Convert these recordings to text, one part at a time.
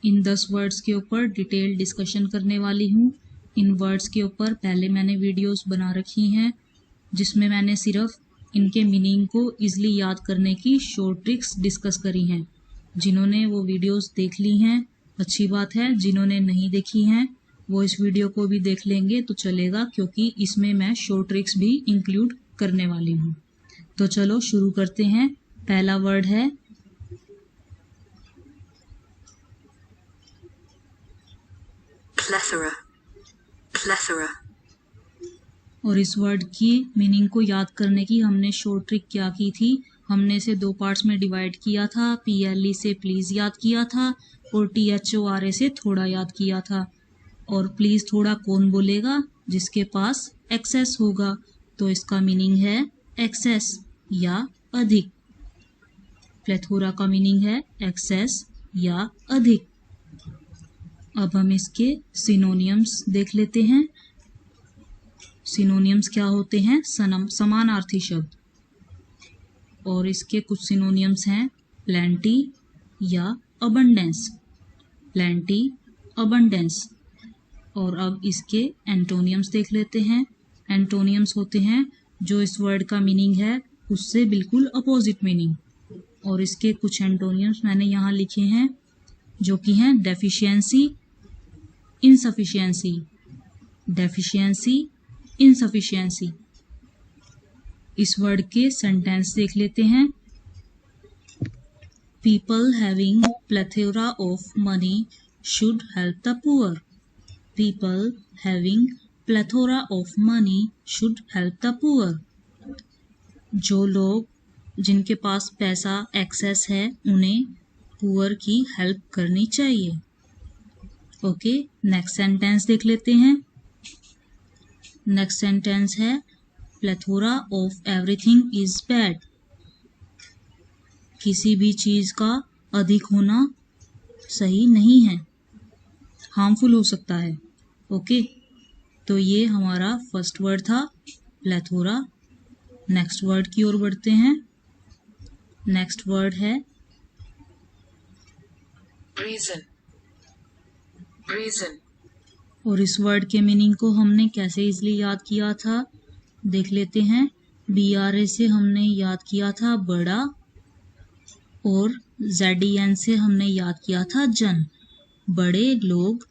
इन 10 words के ऊपर detail discussion करने वाली हूँ। इन वर्ड्स के ऊपर पहले मैंने वीडियोस बना रखी हैं जिसमें मैंने सिर्फ इनके मीनिंग को ईजिली याद करने की शॉर्ट ट्रिक्स डिस्कस करी हैं। जिन्होंने वो वीडियोस देख ली हैं अच्छी बात है, जिन्होंने नहीं देखी हैं वो इस वीडियो को भी देख लेंगे तो चलेगा, क्योंकि इसमें मैं शॉर्ट ट्रिक्स भी इंक्लूड करने वाली हूँ। तो चलो शुरू करते हैं। पहला वर्ड है plethora, plethora, और इस वर्ड की मीनिंग को याद करने की हमने शॉर्ट ट्रिक क्या की थी, हमने इसे 2 पार्ट्स में डिवाइड किया था। PLE से प्लीज याद किया था और THORA से थोड़ा याद किया था। और प्लीज थोड़ा कौन बोलेगा? जिसके पास एक्सेस होगा। तो इसका मीनिंग है एक्सेस या अधिक। प्लेथोरा का मीनिंग है एक्सेस या अधिक। अब हम इसके सिनोनियम्स देख लेते हैं। सिनोनियम्स क्या होते हैं? समानार्थी शब्द। और इसके कुछ सिनोनियम्स हैं प्लेंटी या अबंडेंस। Plenty, abundance. और अब इसके एंटोनियम्स देख लेते हैं। एंटोनियम्स होते हैं जो इस वर्ड का मीनिंग है उससे बिल्कुल अपोजिट मीनिंग। और इसके कुछ एंटोनियम्स मैंने यहाँ लिखे हैं जो कि हैं डेफिशिएंसी, इनसफिशिएंसी। Deficiency, insufficiency. इस वर्ड के सेंटेंस देख लेते हैं। People having plethora of money should help the poor. People having plethora of money should help the poor. जो लोग जिनके पास पैसा एक्सेस है उन्हें पुअर की हेल्प करनी चाहिए। ओके, नेक्स्ट सेंटेंस देख लेते हैं। नेक्स्ट सेंटेंस है plethora of everything is bad. किसी भी चीज का अधिक होना सही नहीं है, हार्मफुल हो सकता है। ओके, तो ये हमारा फर्स्ट वर्ड था प्लेथोरा। नेक्स्ट वर्ड की ओर बढ़ते हैं। नेक्स्ट वर्ड है reason, reason, और इस वर्ड के मीनिंग को हमने कैसे इजली याद किया था देख लेते हैं। BRA से हमने याद किया था बड़ा और ZEN से हमने याद किया था जन। बड़े लोग,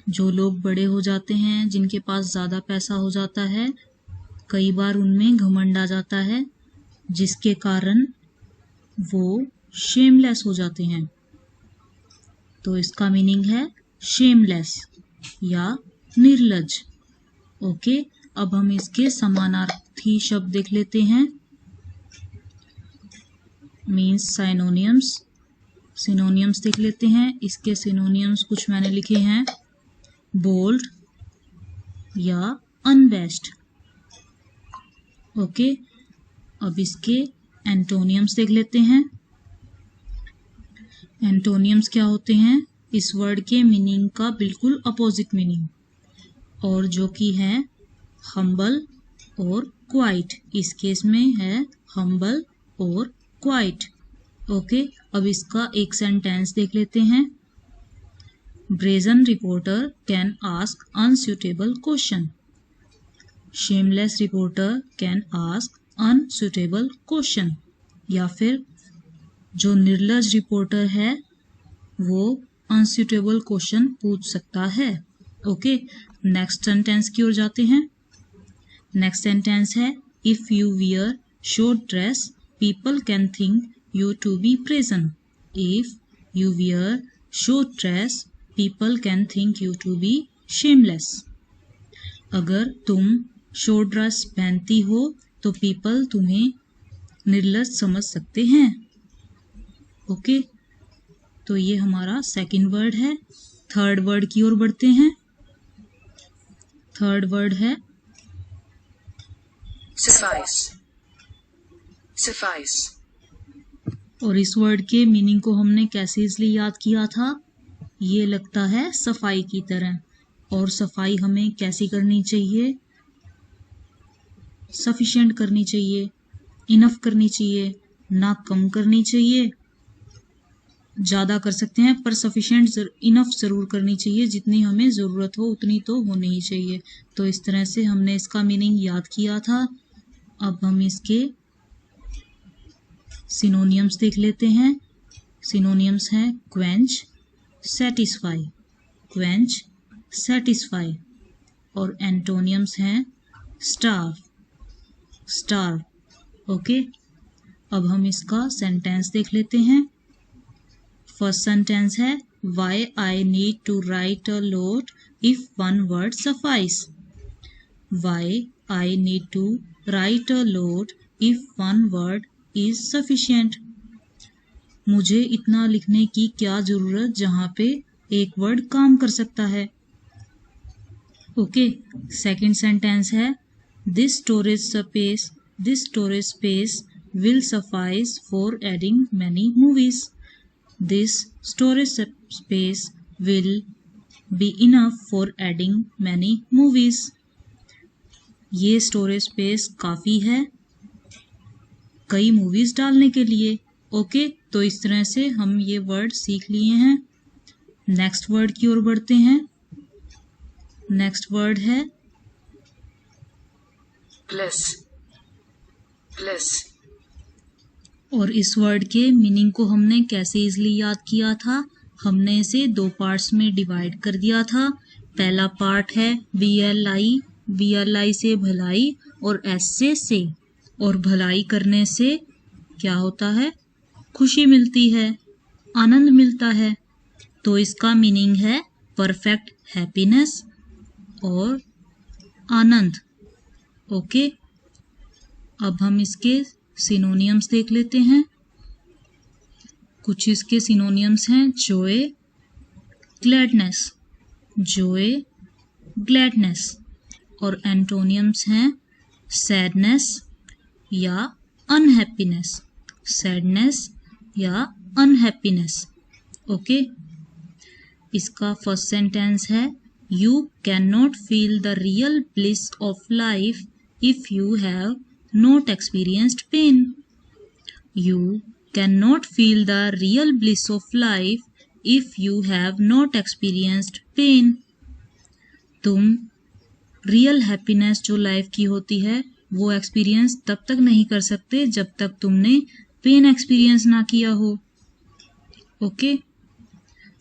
जो लोग बड़े हो जाते हैं, जिनके पास ज़्यादा पैसा हो जाता है, कई बार उनमें घमंड आ जाता है जिसके कारण वो शेमलेस हो जाते हैं। तो इसका मीनिंग है शेमलेस या निर्लज। ओके, अब हम इसके समानार्थी शब्द देख लेते हैं। मीन्स साइनोनियम्स। सिनोनियम्स देख लेते हैं। इसके सिनोनियम्स कुछ मैंने लिखे हैं बोल्ड या अनबेस्ट। ओके, अब इसके एंटोनियम्स देख लेते हैं। एंटोनियम्स क्या होते हैं? इस वर्ड के मीनिंग का बिल्कुल अपोजिट मीनिंग, और जो कि है हम्बल और क्वाइट। इस केस में है हम्बल और क्वाइट। ओके, अब इसका एक सेंटेंस देख लेते हैं। Brazen reporter can ask unsuitable question. Shameless reporter can ask unsuitable question. या फिर जो निर्लज रिपोर्टर है वो अनसुटेबल क्वेश्चन पूछ सकता है। ओके, नेक्स्ट सेंटेंस की ओर जाते हैं। नेक्स्ट सेंटेंस है if you wear short dress people can think you to be present. If you wear short dress, people can think you to be shameless. अगर तुम short dress पहनती हो तो people तुम्हें निर्लज समझ सकते हैं। ओके, तो ये हमारा सेकंड वर्ड है। थर्ड वर्ड की ओर बढ़ते हैं। थर्ड वर्ड है suffice, suffice, और इस वर्ड के मीनिंग को हमने कैसे इसलिए याद किया था? ये लगता है सफाई की तरह। और सफाई हमें कैसी करनी चाहिए? सफिशिएंट करनी चाहिए, इनफ करनी चाहिए, ना कम करनी चाहिए। ज़्यादा कर सकते हैं, पर सफिशिएंट इनफ ज़रूर करनी चाहिए, जितनी हमें ज़रूरत हो उतनी तो होनी ही चाहिए। तो इस तरह से हमने इसका मीनिंग याद किया था। अब हम इसके सिनोनियम्स देख लेते हैं। सिनोनियम्स हैं क्वेंच, सेटिस्फाई, क्वेंच, सेटिस्फाई, और एंटोनियम्स हैं स्टार्व, स्टार्व। ओके, अब हम इसका सेंटेंस देख लेते हैं। फर्स्ट सेंटेंस है why I need to write a lot if one word suffice. Why I need to write a lot if one word is sufficient. मुझे इतना लिखने की क्या जरूरत जहाँ पे एक वर्ड काम कर सकता है। ओके, सेकंड सेंटेंस है this storage space will suffice for adding many movies. This storage space will be enough for adding many movies. ये स्टोरेज स्पेस काफ़ी है कई मूवीज डालने के लिए। ओके, तो इस तरह से हम ये वर्ड सीख लिए हैं। नेक्स्ट वर्ड की ओर बढ़ते हैं। नेक्स्ट वर्ड है bliss, bliss, और इस वर्ड के मीनिंग को हमने कैसे इजली याद किया था। हमने इसे दो पार्ट्स में डिवाइड कर दिया था। पहला पार्ट है BLI से भलाई और S से। और भलाई करने से क्या होता है, खुशी मिलती है, आनंद मिलता है। तो इसका मीनिंग है परफेक्ट हैप्पीनेस और आनंद। ओके, अब हम इसके सिनोनियम्स देख लेते हैं। कुछ इसके सिनोनियम्स हैं जॉय, ग्लैडनेस, जॉय, ग्लैडनेस, और एंटोनियम्स हैं सैडनेस या अनहैप्पीनेस, सैडनेस या अनहैप्पीनेस। ओके, इसका फर्स्ट सेंटेंस है you can not feel the real bliss of life if you have not experienced pain. You cannot feel the real bliss of life if you have not experienced pain. तुम real happiness जो life की होती है वो experience तब तक नहीं कर सकते जब तक तुमने पेन एक्सपीरियंस ना किया हो। ओके,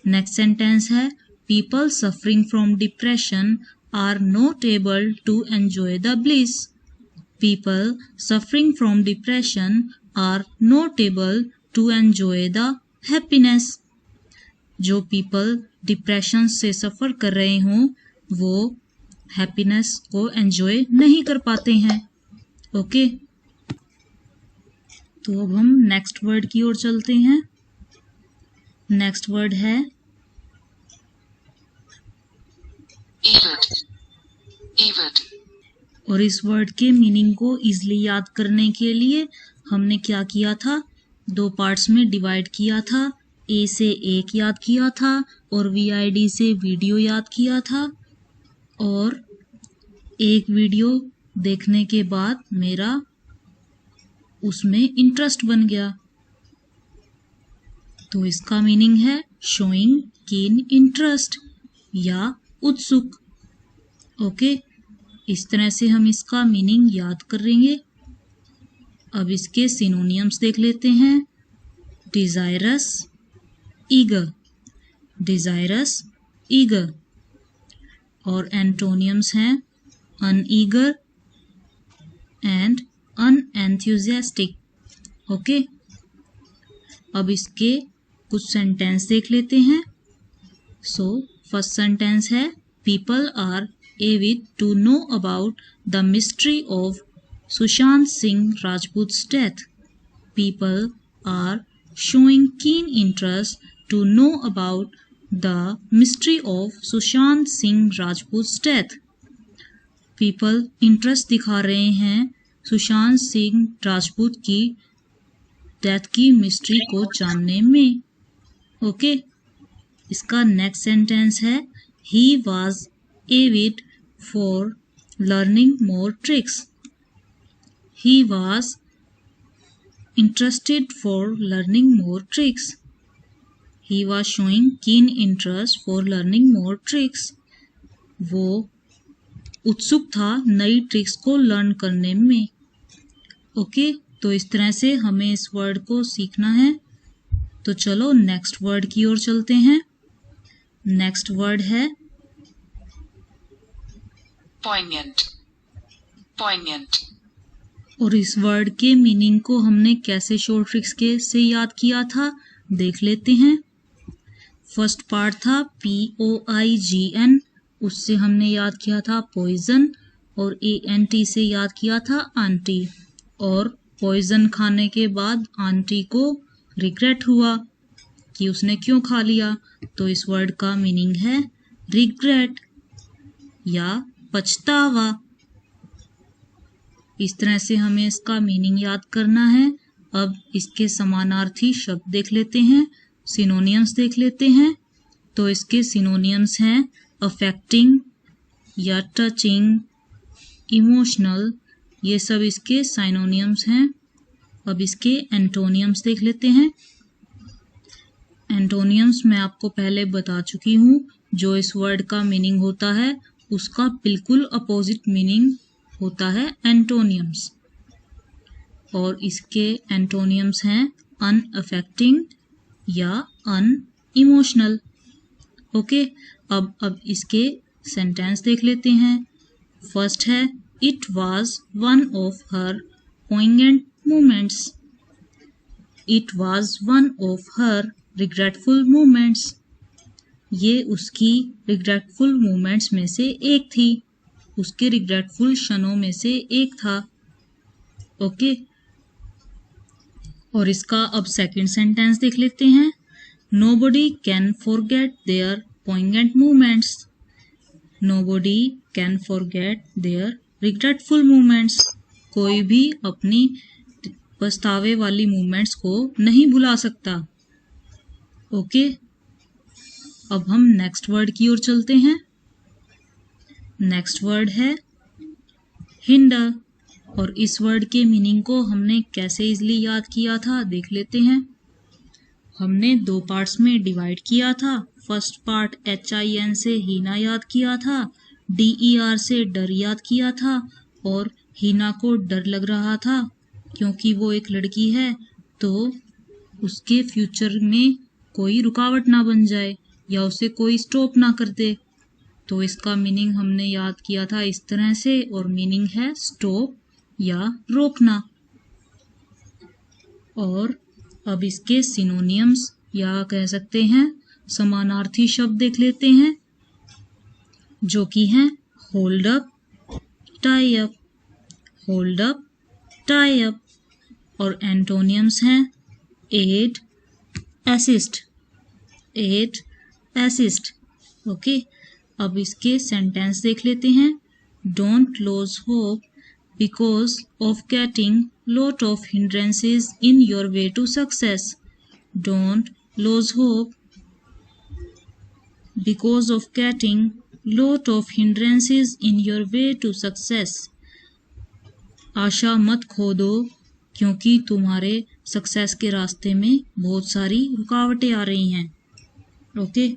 नेक्स्ट सेंटेंस है people suffering from depression are not able to enjoy the bliss. People suffering from depression are not able to enjoy the happiness. जो people डिप्रेशन से सफ़र कर रहे हों वो हैप्पीनेस को एंजॉय नहीं कर पाते हैं। ओके, तो अब हम नेक्स्ट वर्ड की ओर चलते हैं। नेक्स्ट वर्ड है Evid, Evid, और इस वर्ड के मीनिंग को इजली याद करने के लिए हमने क्या किया था, दो पार्ट्स में डिवाइड किया था। ए से एक याद किया था और VID से वीडियो याद किया था। और एक वीडियो देखने के बाद मेरा उसमें इंटरेस्ट बन गया। तो इसका मीनिंग है शोइंग कीन इंटरेस्ट या उत्सुक। ओके, इस तरह से हम इसका मीनिंग याद करेंगे। अब इसके सिनोनियम्स देख लेते हैं। डिजायरस, ईगर, डिजायरस, ईगर, और एंटोनियम्स हैं अनईगर एंड अनएंथुजियास्टिक। ओके, अब इसके कुछ सेंटेंस देख लेते हैं। फर्स्ट सेंटेंस है people are avid to know about the mystery of Sushant Singh Rajput's death. People are showing keen interest to know about the mystery of Sushant Singh Rajput's death. People interest दिखा रहे हैं सुशांत सिंह राजपूत की death की mystery को जानने में। Okay, इसका next sentence है he was avid for learning more tricks. He was interested for learning more tricks. He was showing keen interest for learning more tricks. वो उत्सुक था नई ट्रिक्स को लर्न करने में। ओके, तो इस तरह से हमें इस वर्ड को सीखना है। तो चलो नेक्स्ट वर्ड की ओर चलते हैं। नेक्स्ट वर्ड है poignant, poignant, और इस वर्ड के मीनिंग को हमने कैसे शॉर्ट ट्रिक्स के से याद किया था देख लेते हैं। फर्स्ट पार्ट था POIGN, उससे हमने याद किया था पॉइजन, और ANT से याद किया था आंटी। और पॉइजन खाने के बाद आंटी को रिग्रेट हुआ कि उसने क्यों खा लिया, तो इस वर्ड का मीनिंग है रिग्रेट या पछतावा। इस तरह से हमें इसका मीनिंग याद करना है। अब इसके समानार्थी शब्द देख लेते हैं, सिनोनियम्स देख लेते हैं। तो इसके सिनोनियम्स हैं अफेक्टिंग या टचिंग, इमोशनल, ये सब इसके सिनोनियम्स हैं। अब इसके एंटोनियम्स देख लेते हैं। एंटोनियम्स मैं आपको पहले बता चुकी हूँ। जो इस वर्ड का मीनिंग होता है उसका बिल्कुल अपोजिट मीनिंग होता है एंटोनियम्स। और इसके एंटोनियम्स हैं अनअफेक्टिंग या अनइमोशनल। ओके, अब इसके सेंटेंस देख लेते हैं। फर्स्ट है it was one of her poignant moments. It was one of her regretful moments. ये उसकी रिग्रेटफुल मोमेंट्स में से एक थी, उसके रिग्रेटफुल क्षणों में से एक था। ओके, और इसका अब सेकंड सेंटेंस देख लेते हैं। Nobody can forget their poignant moments. Nobody can forget their regretful moments. कोई भी अपनी पछतावे वाली मोमेंट्स को नहीं भुला सकता। ओके, अब हम नेक्स्ट वर्ड की ओर चलते हैं। नेक्स्ट वर्ड है हिंडर, और इस वर्ड के मीनिंग को हमने कैसे इजली याद किया था देख लेते हैं। हमने दो पार्ट्स में डिवाइड किया था। फर्स्ट पार्ट HIN से हीना याद किया था, DER से डर याद किया था, और हीना को डर लग रहा था क्योंकि वो एक लड़की है तो उसके फ्यूचर में कोई रुकावट ना बन जाए या उसे कोई स्टॉप ना कर दे। तो इसका मीनिंग हमने याद किया था इस तरह से, और मीनिंग है स्टॉप या रोकना। और अब इसके सिनोनियम्स या कह सकते हैं समानार्थी शब्द देख लेते हैं, जो कि हैं hold up, tie up, hold up, tie up. और एंटोनियम्स हैं aid, assist, aid, assist. Okay, अब इसके सेंटेंस देख लेते हैं। Don't lose hope because of getting lot of hindrances in your way to success. Don't lose hope because of getting lot of hindrances in your way to success. आशा मत खो दो क्योंकि तुम्हारे सक्सेस के रास्ते में बहुत सारी रुकावटें आ रही हैं। ओके,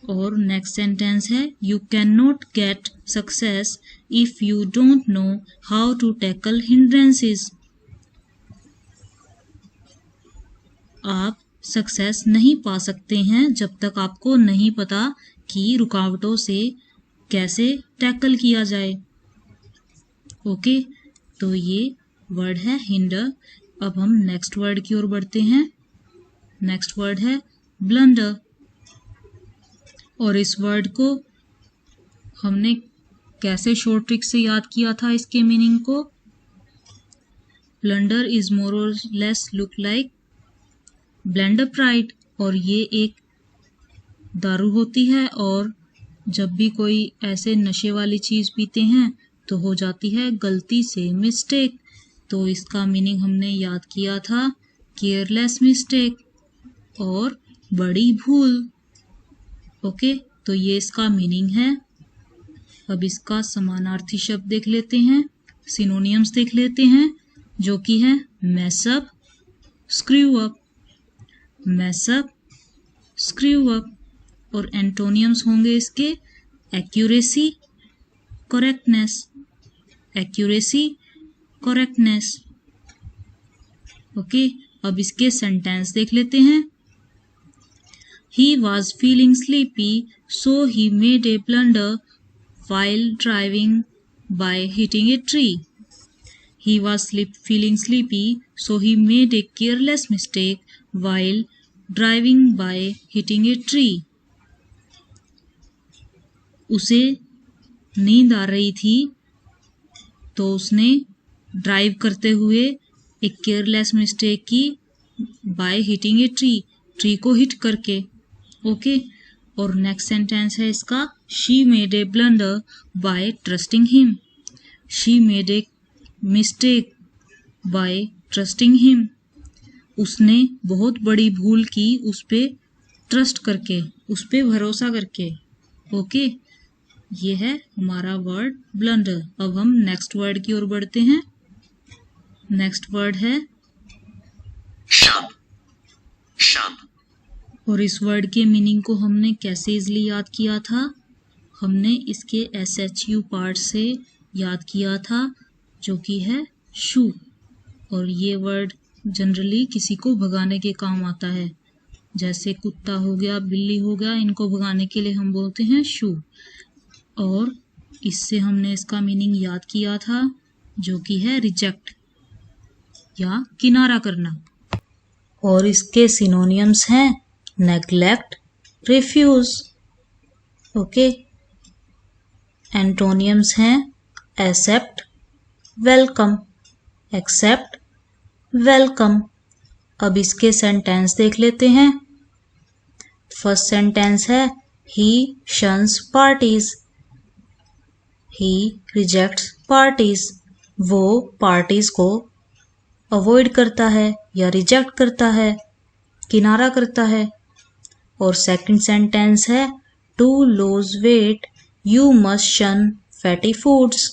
और नेक्स्ट सेंटेंस है you can not get success if you don't know how to tackle hindrances. आप सक्सेस नहीं पा सकते हैं जब तक आपको नहीं पता कि रुकावटों से कैसे टैकल किया जाए। ओके, तो ये वर्ड है हिंडर। अब हम नेक्स्ट वर्ड की ओर बढ़ते हैं। नेक्स्ट वर्ड है ब्लंडर, और इस वर्ड को हमने कैसे शॉर्ट ट्रिक से याद किया था इसके मीनिंग को। ब्लंडर इज मोर और less look like blender pride, और ये एक दारू होती है, और जब भी कोई ऐसे नशे वाली चीज़ पीते हैं तो हो जाती है गलती से मिस्टेक। तो इसका मीनिंग हमने याद किया था केयरलेस मिस्टेक और बड़ी भूल। ओके, तो ये इसका मीनिंग है। अब इसका समानार्थी शब्द देख लेते हैं, सिनोनियम्स देख लेते हैं, जो कि है mess up, screw up. mess up, screw up। और एंटोनियम्स होंगे इसके accuracy, correctness, accuracy, correctness. Okay, अब इसके सेंटेंस देख लेते हैं। He was feeling sleepy, so he made a blunder while driving by hitting a tree. He was feeling sleepy, so he made a careless mistake while driving by hitting a tree. उसे नींद आ रही थी तो उसने drive करते हुए एक careless mistake की बाय हिटिंग ए ट्री को हिट करके। ओके, और नेक्स्ट सेंटेंस है इसका, she made a blunder by trusting him. She made a mistake by trusting him. उसने बहुत बड़ी भूल की उस पे ट्रस्ट करके, उस पे भरोसा करके। ओके, ये है हमारा वर्ड ब्लंडर। अब हम नेक्स्ट वर्ड की ओर बढ़ते हैं। नेक्स्ट वर्ड है shun, shun, और इस वर्ड के मीनिंग को हमने कैसे इजली याद किया था? हमने इसके SHU पार्ट से याद किया था, जो कि है शू। और ये वर्ड जनरली किसी को भगाने के काम आता है, जैसे कुत्ता हो गया, बिल्ली हो गया, इनको भगाने के लिए हम बोलते हैं शू। और इससे हमने इसका मीनिंग याद किया था, जो कि है रिजेक्ट या किनारा करना। और इसके सिनोनियम्स हैं नेग्लेक्ट, रिफ्यूज। ओके, एंटोनियम्स हैं एक्सेप्ट, वेलकम, एक्सेप्ट, वेलकम। अब इसके सेंटेंस देख लेते हैं। फर्स्ट सेंटेंस है ही शन्स पार्टीज। ही रिजेक्ट्स पार्टीज। वो पार्टीज को अवॉइड करता है या रिजेक्ट करता है, किनारा करता है। और सेकंड सेंटेंस है to lose weight you must shun fatty foods.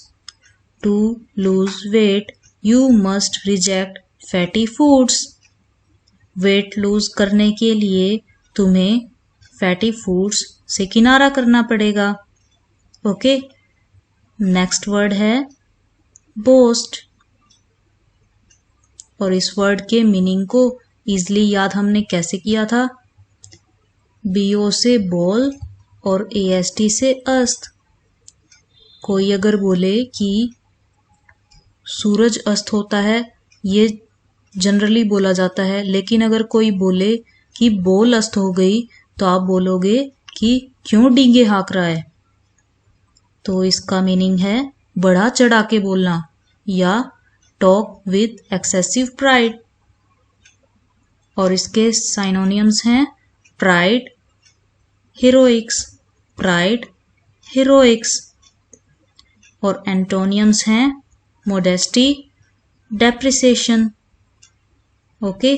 To lose weight you must reject fatty foods. Weight lose करने के लिए तुम्हें फैटी फूड्स से किनारा करना पड़ेगा। ओके, नेक्स्ट वर्ड है बोस्ट। और इस वर्ड के मीनिंग को इजली याद हमने कैसे किया था? BO से बॉल और AST से अस्त। कोई अगर बोले कि सूरज अस्त होता है, ये जनरली बोला जाता है, लेकिन अगर कोई बोले कि बॉल अस्त हो गई तो आप बोलोगे कि क्यों डींगे हाँक रहा है। तो इसका मीनिंग है बढ़ा चढ़ा के बोलना या टॉक विद एक्सेसिव प्राइड। और इसके साइनोनियम्स हैं प्राइड, हीरोइक्स, प्राइड, हीरोइक्स। और एंटोनियम्स हैं मोडेस्टी, डेप्रिसिएशन। ओके,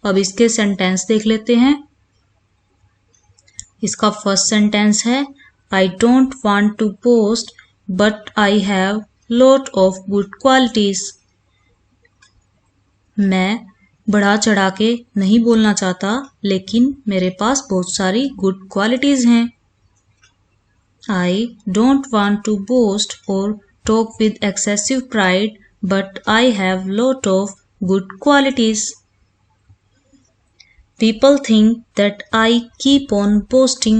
अब इसके सेंटेंस देख लेते हैं। इसका फर्स्ट सेंटेंस है I don't want to boast but I have lot of good qualities. मैं बढ़ा चढ़ा के नहीं बोलना चाहता, लेकिन मेरे पास बहुत सारी गुड क्वालिटीज हैं। I don't want to boast और talk with excessive pride but I have lot of good qualities. People think that I keep on boasting.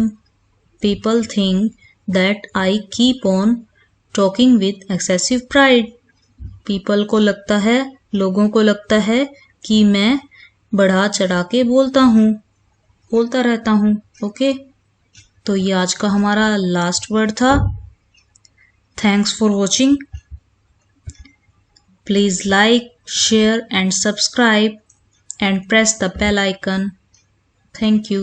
People think that I keep on talking with excessive pride. People को लगता है, लोगों को लगता है कि मैं बढ़ा चढ़ा के बोलता रहता हूँ। ओके, तो ये आज का हमारा लास्ट वर्ड था। Thanks for watching. Please like, share and subscribe and press the bell icon. Thank you.